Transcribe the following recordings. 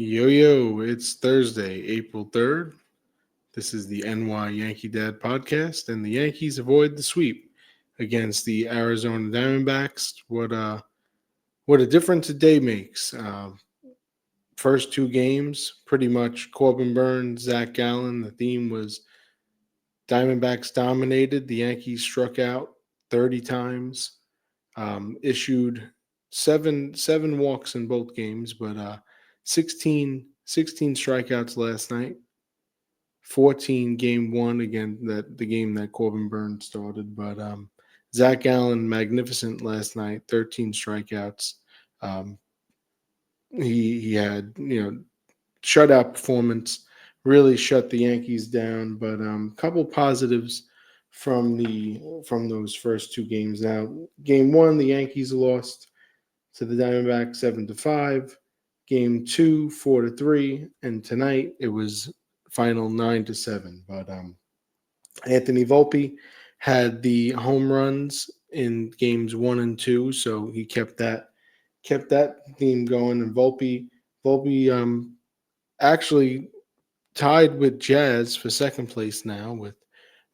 Yo, yo, it's Thursday, April 3rd. This is the NY Yankee Dad podcast, and the Yankees avoid the sweep against the Arizona Diamondbacks. What a difference a day makes. First two games, pretty much Corbin Burns, Zach Gallen. The theme was Diamondbacks dominated. The Yankees struck out 30 times, issued seven walks in both games, but 16 strikeouts last night. 14 game one again, that the game that Corbin Burns started. But Zach Allen, magnificent last night, 13 strikeouts. Um, he had shutout performance, really shut the Yankees down. But couple positives from those first two games. Now, game one, the Yankees lost to the Diamondbacks 7-5. Game two, 4-3, and tonight it was final 9-7. But Anthony Volpe had the home runs in games one and two, so he kept that theme going. And Volpe actually tied with Jazz for second place now with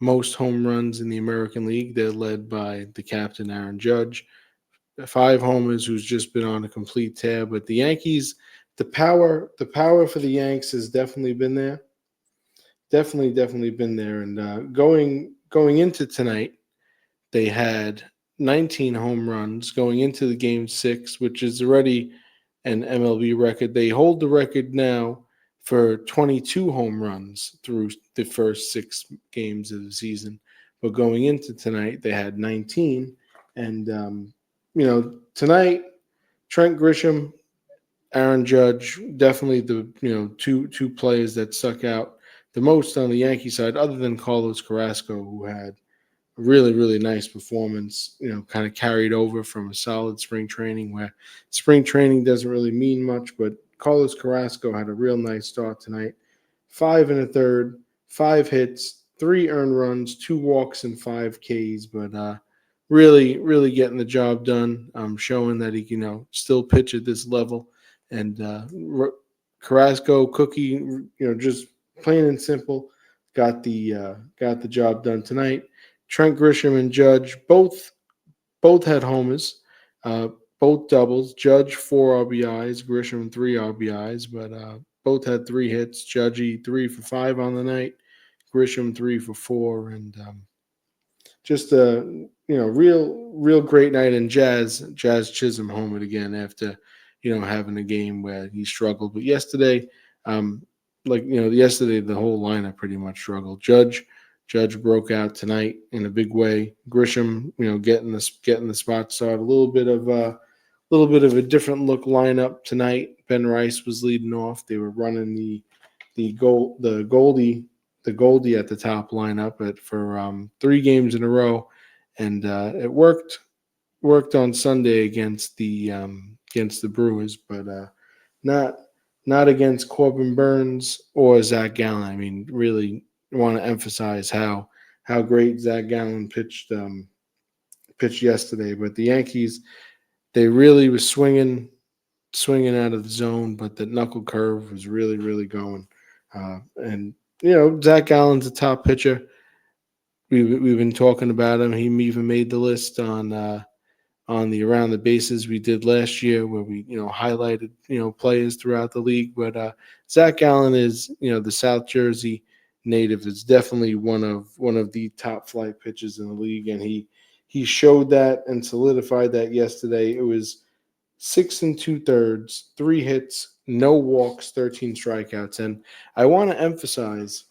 most home runs in the American League. They're led by the captain Aaron Judge, five homers, who's just been on a complete tear. But the Yankees, the power for the Yanks has definitely been there. Definitely been there. And going into tonight, they had 19 home runs going into the game six, which is already an MLB record. They hold the record now for 22 home runs through the first six games of the season. But going into tonight, they had 19. And, tonight, Trent Grisham, Aaron Judge, definitely the two players that stuck out the most on the Yankee side, other than Carlos Carrasco, who had a really nice performance. Kind of carried over from a solid spring training, where spring training doesn't really mean much, but Carlos Carrasco had a real nice start tonight. Five and a third, five hits, three earned runs, two walks, and five Ks. But really getting the job done. Showing that he can still pitch at this level. And Carrasco, Cookie, just plain and simple, got the job done tonight. Trent Grisham and Judge both had homers, uh, both doubles. Judge 4 RBIs, Grisham 3 RBIs, but both had three hits. Judgy 3 for 5 on the night, Grisham 3 for 4, and just a real great night. And Jazz Chisholm homered again after having a game where he struggled. But yesterday, um, yesterday the whole lineup pretty much struggled. Judge broke out tonight in a big way. Grisham, getting the spot start. A little bit of a different look lineup tonight. Ben Rice was leading off. They were running the Goldie at the top lineup for 3 games in a row, and it worked on Sunday against the Brewers, but not not against Corbin Burns or Zach Gallen. I mean, really want to emphasize how great Zach Gallen pitched yesterday. But the Yankees, they really was swinging out of the zone, but the knuckle curve was really going. And Zach Gallen's a top pitcher. We've been talking about him. He even made the list on the around the bases we did last year, where we highlighted players throughout the league. But Zach Gallen is the South Jersey native. Is definitely one of the top flight pitchers in the league, and he showed that and solidified that yesterday. It was 6 2/3, 3 hits, no walks, 13 strikeouts. And I want to emphasize,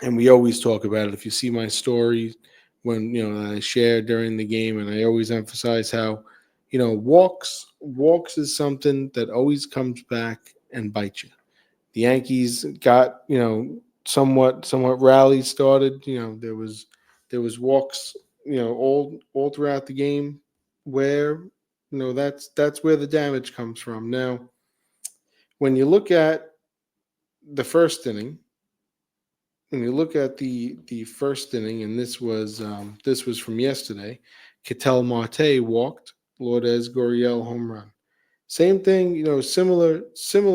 and we always talk about it. If you see my story when I share during the game, and I always emphasize how walks is something that always comes back and bites you. The Yankees got somewhat rally started. There was walks all throughout the game, where that's where the damage comes from. Now, when you look at the first inning, when you look at the first inning, and this was from yesterday, Ketel Marte walked, Lourdes Gurriel home run. Same thing, similar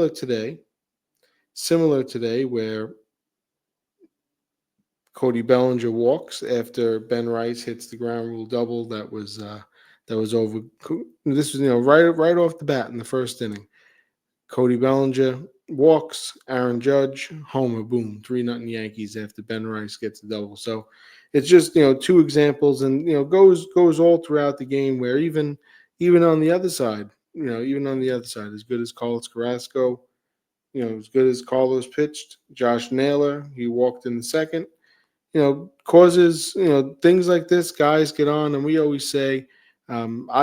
today, where Cody Bellinger walks after Ben Rice hits the ground rule double. That was over. This was right off the bat in the first inning. Cody Bellinger walks, Aaron Judge homer, boom, 3-0 Yankees after Ben Rice gets the double. So it's just two examples, and goes all throughout the game, where even on the other side, as good as Carlos Carrasco, as good as Carlos pitched, Josh Naylor, he walked in the second, causes, things like this. Guys get on, and I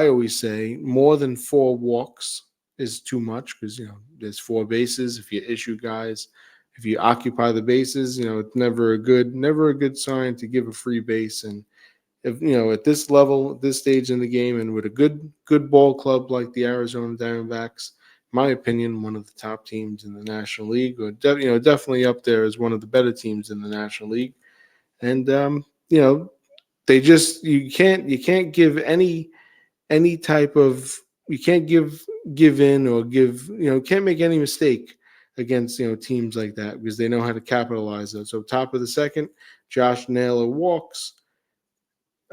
always say, more than four walks is too much, because there's four bases. If you issue guys, if you occupy the bases, it's never a good sign to give a free base. And if at this level, at this stage in the game, and with a good ball club like the Arizona Diamondbacks, in my opinion, one of the top teams in the National League, or definitely up there as one of the better teams in the National League. And they just you can't give any type of, you can't give in, or can't make any mistake against teams like that, because they know how to capitalize it. So top of the second, Josh Naylor walks.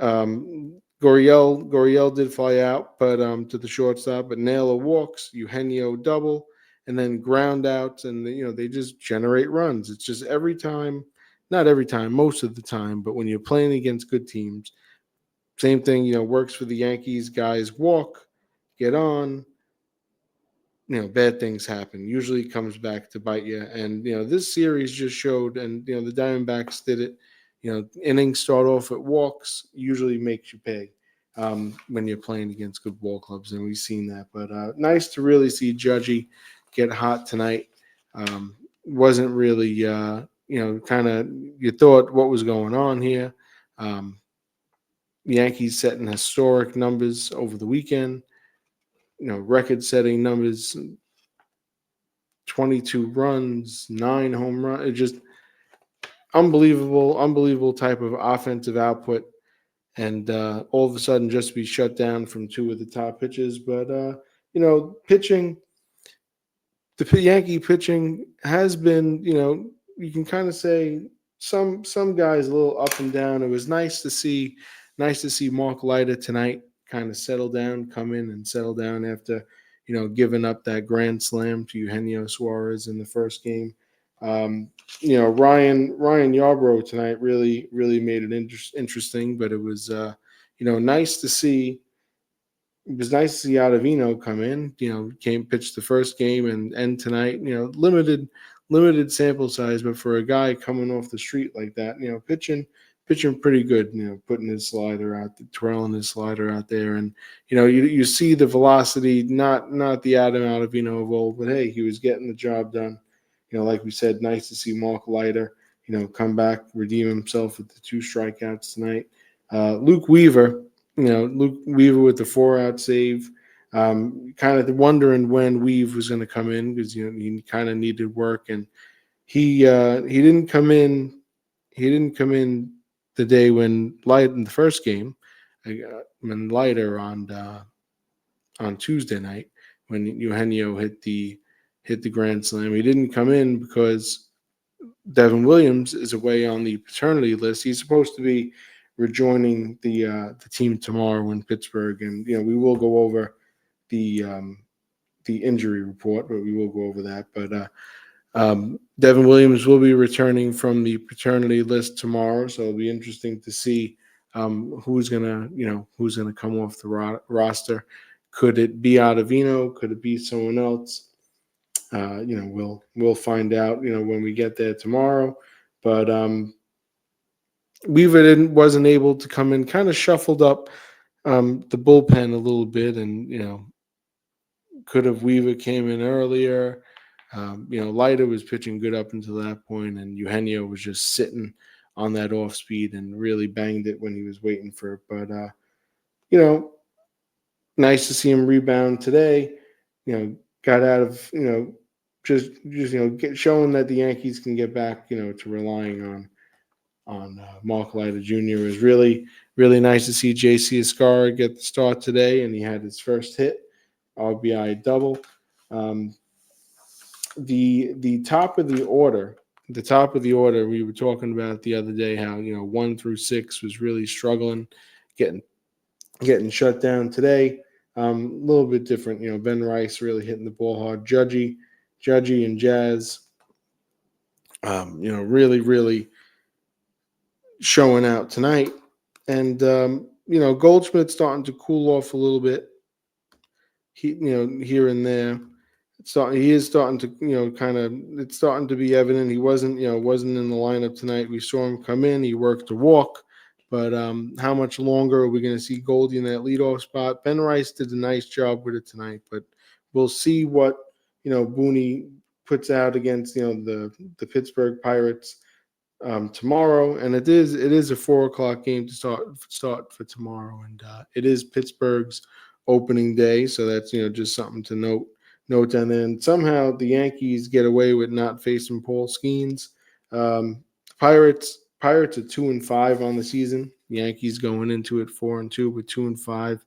Goriel did fly out, but to the shortstop, but Naylor walks, Eugenio double, and then ground outs, and they just generate runs. It's just every time, not every time, most of the time, but when you're playing against good teams, same thing, works for the Yankees. Guys walk, get on, bad things happen. Usually it comes back to bite you. And, this series just showed, and, the Diamondbacks did it. Innings start off at walks, usually makes you pay when you're playing against good ball clubs. And we've seen that. But nice to really see Judgy get hot tonight. Wasn't really, kind of, you thought what was going on here. Yankees setting historic numbers over the weekend, record-setting numbers, 22 runs, 9 home runs. It just unbelievable type of offensive output, and all of a sudden just be shut down from two of the top pitches. But pitching, the Yankee pitching has been, you can kind of say some guys a little up and down. It was nice to see Mark Leiter tonight kind of settle down, come in and settle down after, giving up that grand slam to Eugenio Suarez in the first game. Ryan Yarbrough tonight really made it interesting, but it was nice to see. It was nice to see Ottavino come in. Came pitch the first game and tonight. Limited sample size, but for a guy coming off the street like that, pitching pretty good. Putting his slider out, twirling his slider out there, and you see the velocity, not the Adam Ottavino of old, but hey, he was getting the job done. Like we said, nice to see Mark Leiter, come back, redeem himself with the 2 strikeouts tonight. Luke Weaver with the 4-out save. Kind of wondering when Weave was going to come in, because he kind of needed work, and he didn't come in. He didn't come in the day when Light in the first game, when Leiter on Tuesday night, when Eugenio hit the grand slam. He didn't come in because Devin Williams is away on the paternity list. He's supposed to be rejoining the team tomorrow in Pittsburgh, and we will go over the injury report, but we will go over that. But Devin Williams will be returning from the paternity list tomorrow, so it'll be interesting to see who's gonna come off the roster. Could it be Ottavino? Could it be someone else? We'll find out, when we get there tomorrow. But Weaver wasn't able to come in, kind of shuffled up the bullpen a little bit, and could have Weaver came in earlier. Leiter was pitching good up until that point, and Eugenio was just sitting on that off speed and really banged it when he was waiting for it. But nice to see him rebound today. Got out of just showing that the Yankees can get back to relying on Mark Leiter Jr. It was really nice to see J.C. Escara get the start today, and he had his first hit. RBI double. Um, the top of the order, we were talking about the other day how 1 through 6 was really struggling, getting shut down today. A little bit different. Ben Rice really hitting the ball hard. Judgy and Jazz, really, really showing out tonight. And Goldschmidt's starting to cool off a little bit. Here and there. He is starting to, kind of. It's starting to be evident. He wasn't in the lineup tonight. We saw him come in. He worked a walk, but how much longer are we going to see Goldie in that leadoff spot? Ben Rice did a nice job with it tonight, but we'll see what Booney puts out against the Pittsburgh Pirates tomorrow, and it is a 4 o'clock game to start for tomorrow, and it is Pittsburgh's opening day, so that's just something to note down there. And somehow the Yankees get away with not facing Paul Skeens. Pirates are 2-5 on the season. The Yankees going into it 4-2, but 2-5.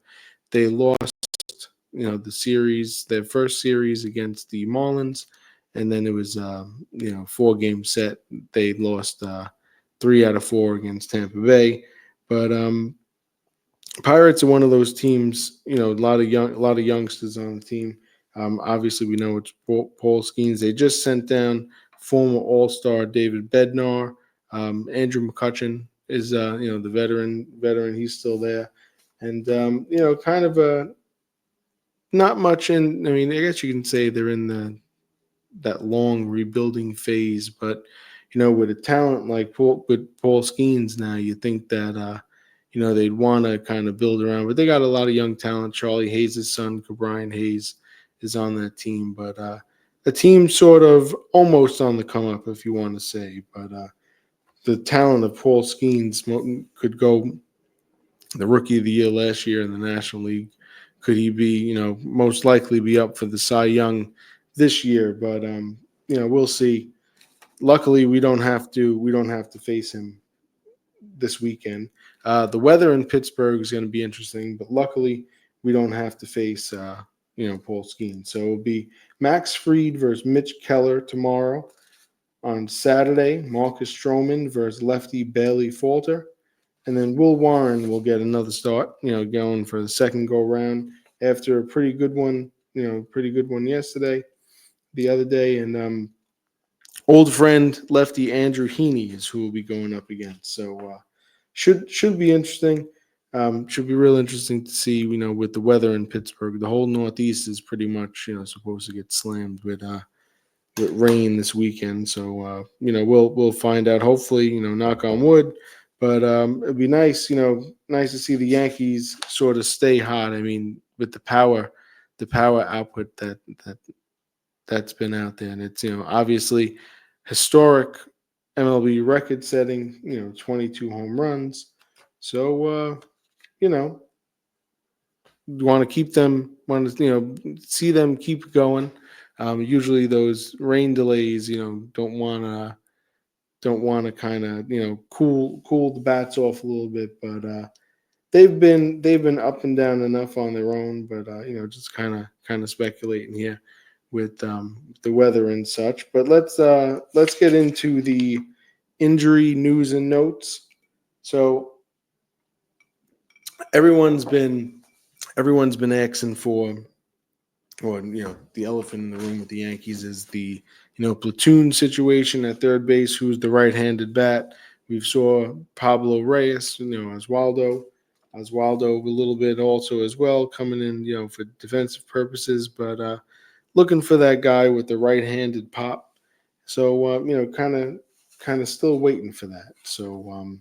They lost the series, their first series against the Marlins, and then it was 4-game set. They lost 3 out of 4 against Tampa Bay, but Pirates are one of those teams. A lot of youngsters on the team. Obviously, we know it's Paul Skeens. They just sent down former All-Star David Bednar. Andrew McCutchen is the veteran. He's still there, and kind of a not much in. I mean, I guess you can say they're in that long rebuilding phase, but with a talent like Paul Skeens now, you think that they'd want to kind of build around, but they got a lot of young talent. Charlie Hayes' son, Brian Hayes, is on that team, but a team sort of almost on the come up, if you want to say. But the talent of Paul Skeens could go the Rookie of the Year last year in the National League. Could he be, most likely be up for the Cy Young this year? But we'll see. Luckily, we don't have to face him this weekend. The weather in Pittsburgh is going to be interesting, but luckily we don't have to face Paul Skeens. So it'll be Max Fried versus Mitch Keller tomorrow. On Saturday, Marcus Stroman versus lefty Bailey Falter. And then Will Warren will get another start, going for the second go round after a pretty good one yesterday, the other day. And old friend lefty Andrew Heaney is who will be going up against. So should be interesting. Should be real interesting to see, with the weather in Pittsburgh. The whole Northeast is pretty much, supposed to get slammed with rain this weekend. So we'll find out. Hopefully, knock on wood. But it'd be nice, nice to see the Yankees sort of stay hot. I mean, with the power output that's been out there, and it's obviously historic MLB record setting. 22 home runs. So want to keep them, see them keep going. Usually those rain delays, don't want to kind of cool the bats off a little bit, but they've been up and down enough on their own. But just kind of speculating here with the weather and such. But let's get into the injury news and notes. So everyone's been asking for, or the elephant in the room with the Yankees is the platoon situation at third base. Who's the right-handed bat? We saw Pablo Reyes, Oswaldo a little bit also as well, coming in for defensive purposes, but looking for that guy with the right-handed pop. So kind of still waiting for that. So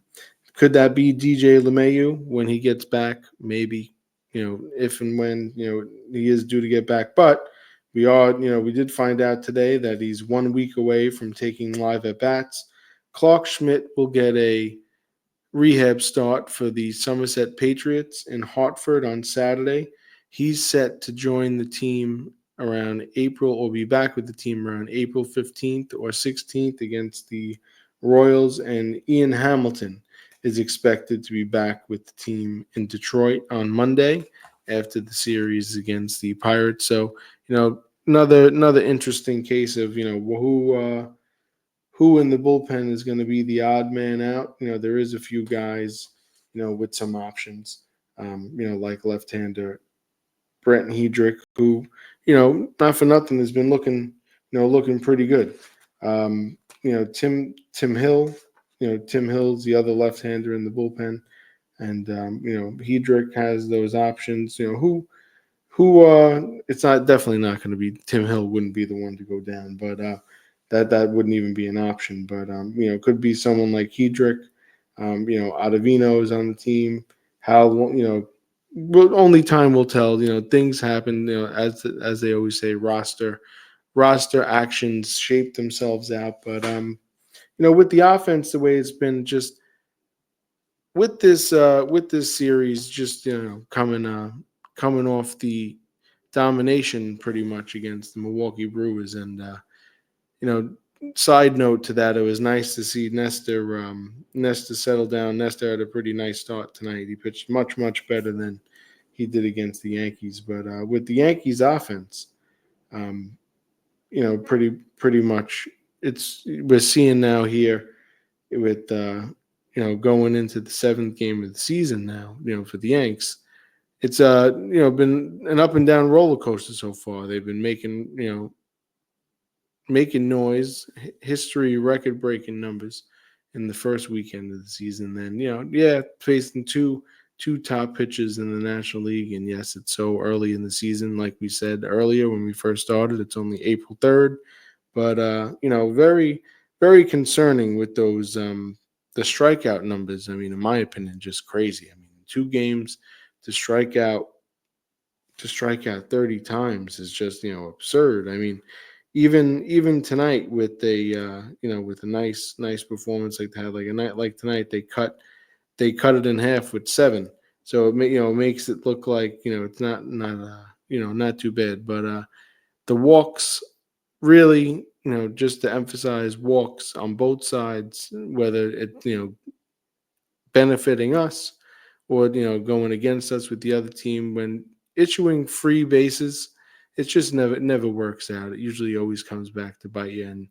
could that be DJ LeMahieu when he gets back? Maybe. If and when, he is due to get back. But we did find out today that he's 1 week away from taking live at-bats. Clark Schmidt will get a rehab start for the Somerset Patriots in Hartford on Saturday. He's set to join the team around April, or be back with the team around April 15th or 16th against the Royals, and Ian Hamilton is expected to be back with the team in Detroit on Monday. after the series against the Pirates. So, another interesting case of who in the bullpen is going to be the odd man out. There is a few guys, with some options, like left-hander Brent Hedrick, who, not for nothing, has been looking pretty good. Tim Hill, Tim Hill's the other left-hander in the bullpen, and Hedrick has those options. Who it's not definitely not going to be Tim Hill. Wouldn't be the one to go down, but that wouldn't even be an option. But could be someone like Hedrick. Ottavino is on the team. How only time will tell. Things happen. As they always say, roster actions shape themselves out. But with the offense, the way it's been, just with this series, just coming off the domination pretty much against the Milwaukee Brewers, and you know, side note to that, it was nice to see Nestor settle down. Nestor had a pretty nice start tonight. He pitched much better than he did against the Yankees. But with the Yankees offense, um, pretty much we're seeing now here with going into the seventh game of the season now. For the Yanks, it's been an up and down roller coaster so far. They've been making noise, history record breaking numbers in the first weekend of the season. Then facing two top pitchers in the National League, and yes, it's so early in the season. Like we said earlier when we first started, it's only April 3rd, but very very concerning with those the strikeout numbers. I mean, in my opinion, just crazy. I mean, 2 games to strike out 30 times is just absurd. I mean, even tonight with with a nice performance like that, like a night like tonight, they cut it in half with 7. So makes it look like it's not too bad. But the walks, really, just to emphasize, walks on both sides, whether it benefiting us or going against us with the other team. When issuing free bases, it just never works out. It usually always comes back to bite you. And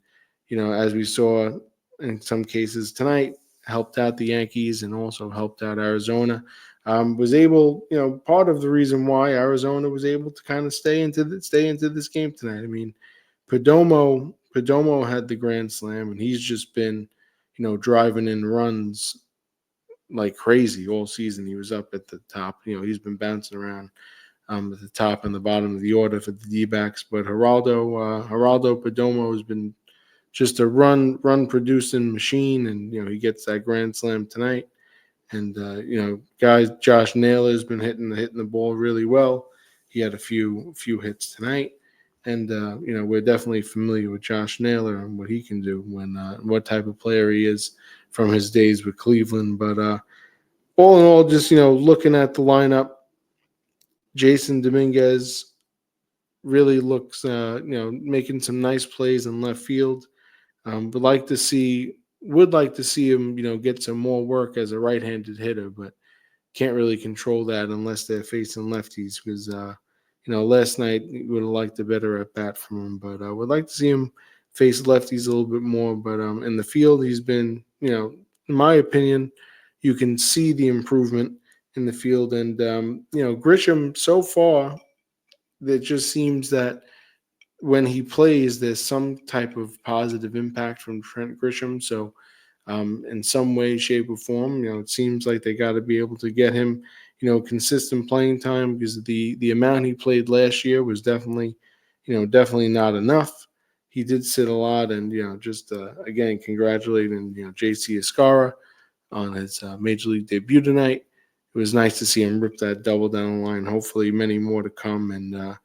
as we saw in some cases tonight, helped out the Yankees and also helped out Arizona. Was able, part of the reason why Arizona was able to kind of stay into this game tonight. I mean, Perdomo had the grand slam, and he's just been driving in runs like crazy all season. He was up at the top. He's been bouncing around at the top and the bottom of the order for the D-backs. But Geraldo Perdomo has been just a run producing machine, and he gets that grand slam tonight. And guys, Josh Naylor's been hitting the ball really well. He had a few hits tonight, and we're definitely familiar with Josh Naylor and what he can do when what type of player he is from his days with Cleveland. But all in all, just looking at the lineup, Jason Dominguez really looks making some nice plays in left field. Would like to see him get some more work as a right-handed hitter, but can't really control that unless they're facing lefties. Because last night would have liked a better at bat from him, but I would like to see him face lefties a little bit more. But in the field, he's been in my opinion, you can see the improvement in the field. And Grisham, so far, it just seems that when he plays, there's some type of positive impact from Trent Grisham. So, in some way, shape, or form, it seems like they got to be able to get him, consistent playing time, because the amount he played last year was definitely not enough. He did sit a lot, and just again, congratulating JC Escara on his major league debut tonight. It was nice to see him rip that double down the line. Hopefully, many more to come, and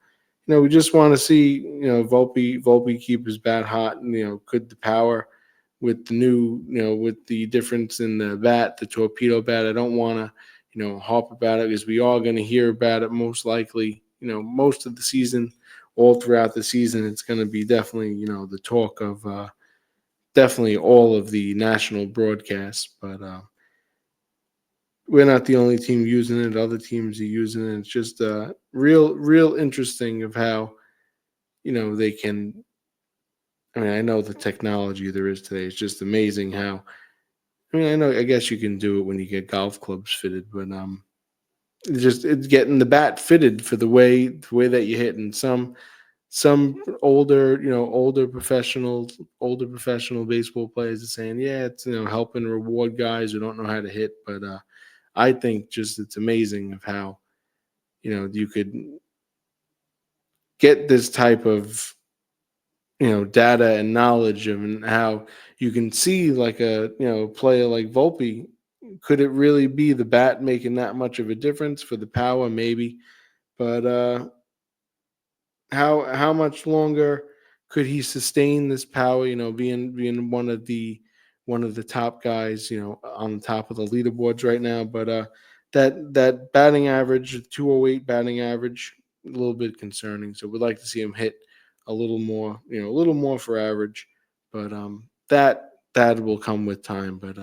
we just want to see, Volpe keep his bat hot, and, could the power with the new, with the difference in the bat, the torpedo bat. I don't want to, harp about it, because we are going to hear about it most likely, most of the season, all throughout the season. It's going to be definitely, the talk of definitely all of the national broadcasts. But we're not the only team using it. Other teams are using it. It's just real interesting of how they can. I mean, I know the technology there is today. It's just amazing how. I mean, I know. I guess you can do it when you get golf clubs fitted, but it's getting the bat fitted for the way that you hit. And some older professional baseball players are saying, yeah, it's helping reward guys who don't know how to hit. But I think just it's amazing of how you could get this type of data and knowledge of, and how you can see like a player like Volpe. Could it really be the bat making that much of a difference for the power? Maybe, but how much longer could he sustain this power? Being one of the top guys, on the top of the leaderboards right now. But that batting average, 208 batting average, a little bit concerning. So we'd like to see him hit a little more for average. But that will come with time. But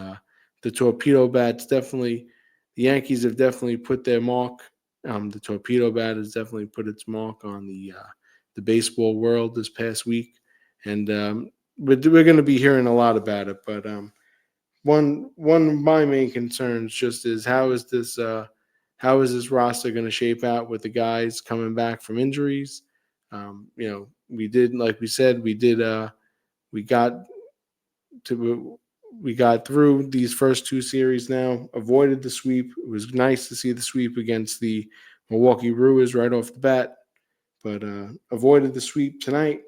the torpedo bats definitely, the Yankees have definitely put their mark. The torpedo bat has definitely put its mark on the baseball world this past week, and we're going to be hearing a lot about it. But one of my main concerns just is how is this roster going to shape out with the guys coming back from injuries? We did, like we said, we got to we got through these first two series now, avoided the sweep. It was nice to see the sweep against the Milwaukee Brewers right off the bat, but avoided the sweep tonight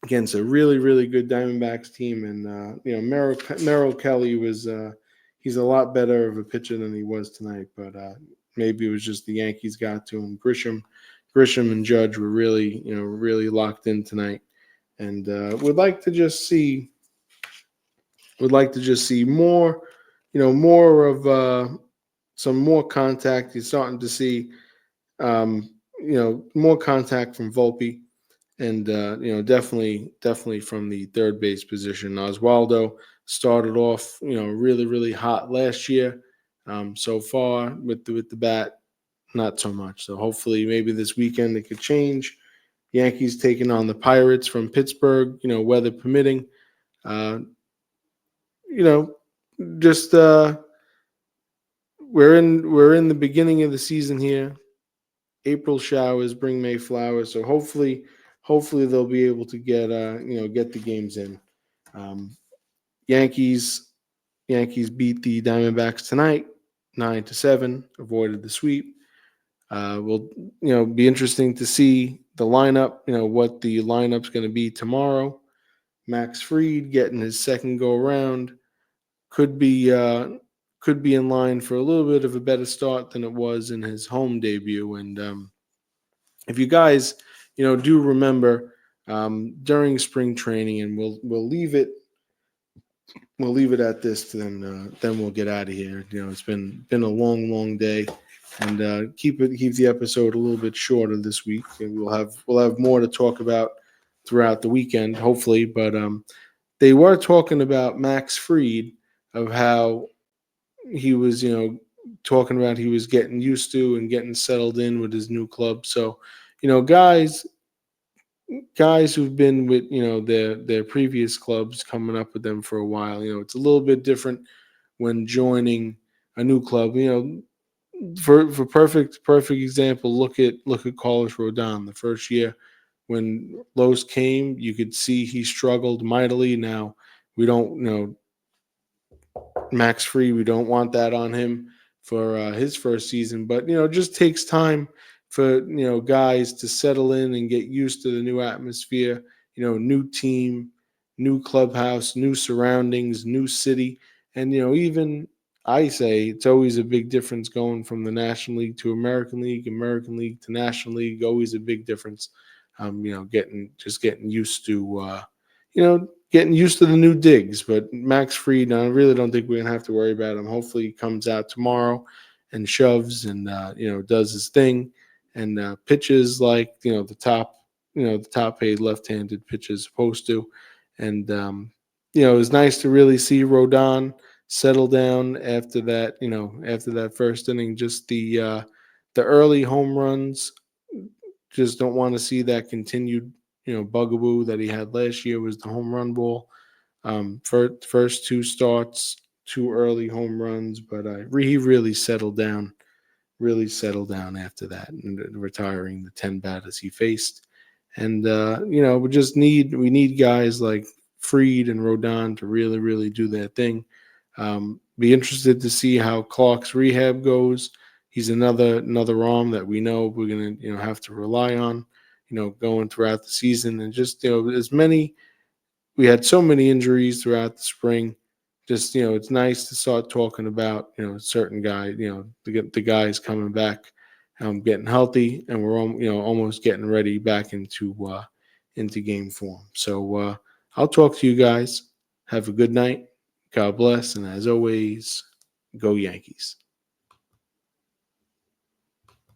against a really good Diamondbacks team. And Merrill Kelly was he's a lot better of a pitcher than he was tonight, but maybe it was just the Yankees got to him. Grisham and Judge were really locked in tonight, and would like to just see more, more of some more contact. You're starting to see, more contact from Volpe, and definitely from the third base position. Oswaldo started off, really hot last year. So far with the bat, not so much. So hopefully, maybe this weekend it could change. Yankees taking on the Pirates from Pittsburgh, weather permitting. Uh, you know, just we're in the beginning of the season here. April showers bring May flowers, so hopefully they'll be able to get the games in. Um, Yankees Yankees beat the Diamondbacks tonight, 9-7, avoided the sweep. Will be interesting to see the lineup. What the lineup's going to be tomorrow. Max Fried getting his second go around could be in line for a little bit of a better start than it was in his home debut. And if you guys, do remember during spring training, and we'll leave it at this. Then we'll get out of here. It's been a long day, and keep the episode a little bit shorter this week, and we'll have more to talk about throughout the weekend, hopefully. But they were talking about Max Fried, of how he was, talking about he was getting used to and getting settled in with his new club. So, guys who've been with their previous clubs, coming up with them for a while, it's a little bit different when joining a new club. For perfect example, look at Carlos Rodon. The first year when Los came, you could see he struggled mightily. Now we don't Max Free. We don't want that on him for his first season, but it just takes time for guys to settle in and get used to the new atmosphere. New team, new clubhouse, new surroundings, new city, and even I say it's always a big difference going from the National League to American League to National League. Always a big difference. Getting used to getting used to the new digs. But Max Fried, I really don't think we're gonna have to worry about him. Hopefully, he comes out tomorrow and shoves and does his thing and pitches like the top paid left-handed pitcher is supposed to. And it was nice to really see Rodon settle down after that. After that first inning, just the early home runs. Just don't want to see that continued, bugaboo that he had last year was the home run ball. First two starts, two early home runs, but he really settled down after that, and retiring the 10 batters he faced. And we need guys like Freed and Rodon to really, really do their thing. Be interested to see how Clark's rehab goes. He's another arm that we know we're gonna have to rely on, going throughout the season, and just as many we had so many injuries throughout the spring. Just it's nice to start talking about certain guys, the guys coming back, getting healthy, and we're almost getting ready back into game form. So I'll talk to you guys. Have a good night. God bless, and as always, go Yankees.